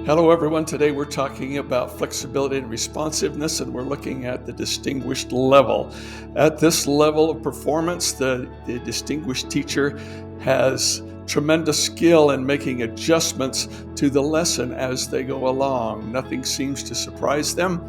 Hello everyone, today we're talking about flexibility and responsiveness, and we're looking at the distinguished level. At this level of performance, the distinguished teacher has tremendous skill in making adjustments to the lesson as they go along. Nothing seems to surprise them.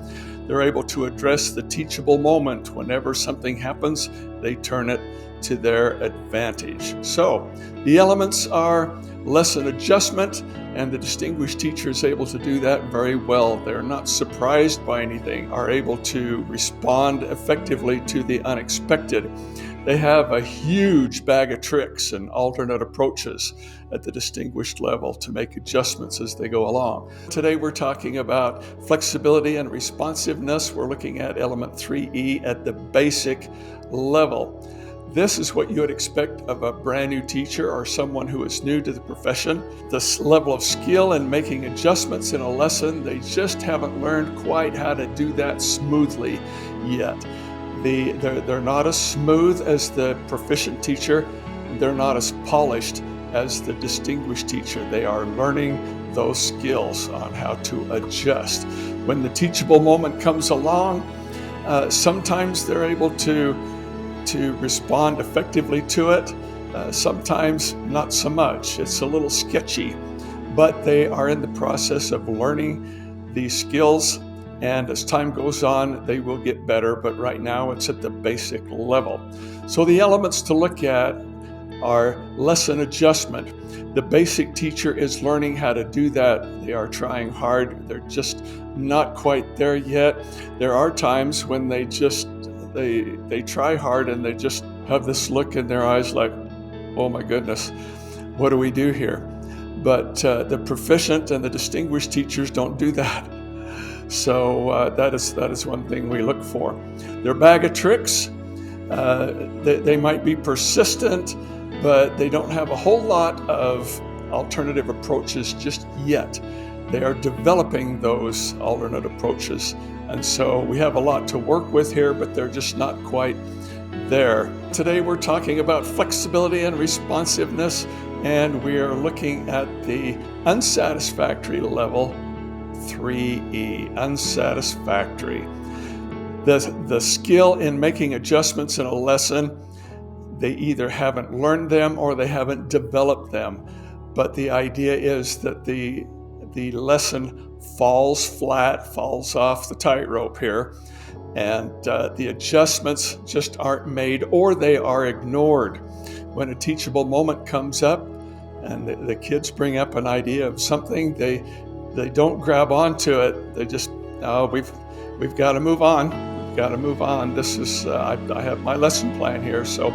They're able to address the teachable moment. Whenever something happens, they turn it to their advantage. So the elements are lesson adjustment, and the distinguished teacher is able to do that very well. They're not surprised by anything, are able to respond effectively to the unexpected. They have a huge bag of tricks and alternate approaches at the distinguished level to make adjustments as they go along. Today we're talking about flexibility and responsiveness. We're looking at element 3E at the basic level. This is what you would expect of a brand new teacher or someone who is new to the profession. This level of skill in making adjustments in a lesson, they just haven't learned quite how to do that smoothly yet. They're not as smooth as the proficient teacher. They're not as polished as the distinguished teacher. They are learning those skills on how to adjust. When the teachable moment comes along, sometimes they're able to respond effectively to it. Sometimes not so much. It's a little sketchy, but they are in the process of learning these skills, and as time goes on, they will get better, but right now it's at the basic level. So the elements to look at are lesson adjustment. The basic teacher is learning how to do that. They are trying hard. They're just not quite there yet. There are times when they try hard and they just have this look in their eyes like, oh my goodness, what do we do here? But the proficient and the distinguished teachers don't do that. So that is one thing we look for. Their bag of tricks, they might be persistent, but they don't have a whole lot of alternative approaches just yet. They are developing those alternate approaches. And so we have a lot to work with here, but they're just not quite there. Today we're talking about flexibility and responsiveness, and we are looking at the unsatisfactory level, 3E, unsatisfactory. The skill in making adjustments in a lesson, they either haven't learned them or they haven't developed them. But the idea is that the lesson falls flat, falls off the tightrope here, and the adjustments just aren't made, or they are ignored. When a teachable moment comes up and the kids bring up an idea of something, they don't grab onto it. They just, we've got to move on. We've got to move on. This is I have my lesson plan here, so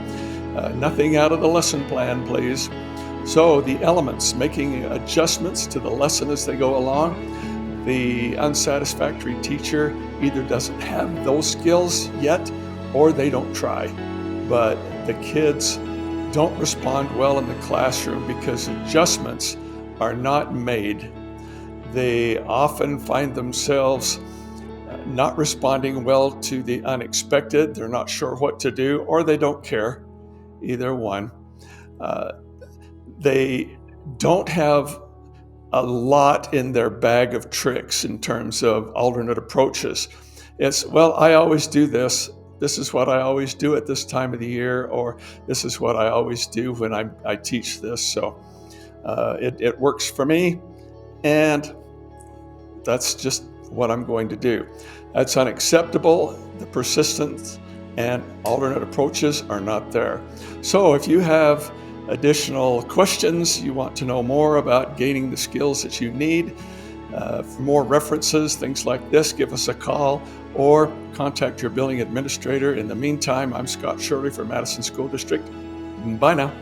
nothing out of the lesson plan, please. So the elements, making adjustments to the lesson as they go along. The unsatisfactory teacher either doesn't have those skills yet, or they don't try. But the kids don't respond well in the classroom because adjustments are not made. They often find themselves not responding well to the unexpected. They're not sure what to do, or they don't care, either one. They don't have a lot in their bag of tricks in terms of alternate approaches. It's, well, I always do this. This is what I always do at this time of the year, or this is what I always do when I teach this. So it works for me, and that's just what I'm going to do. That's unacceptable. The persistence and alternate approaches are not there. So if you have additional questions, you want to know more about gaining the skills that you need, for more references, things like this, give us a call or contact your billing administrator. In the meantime, I'm Scott Shirley from Madison School District. Bye now.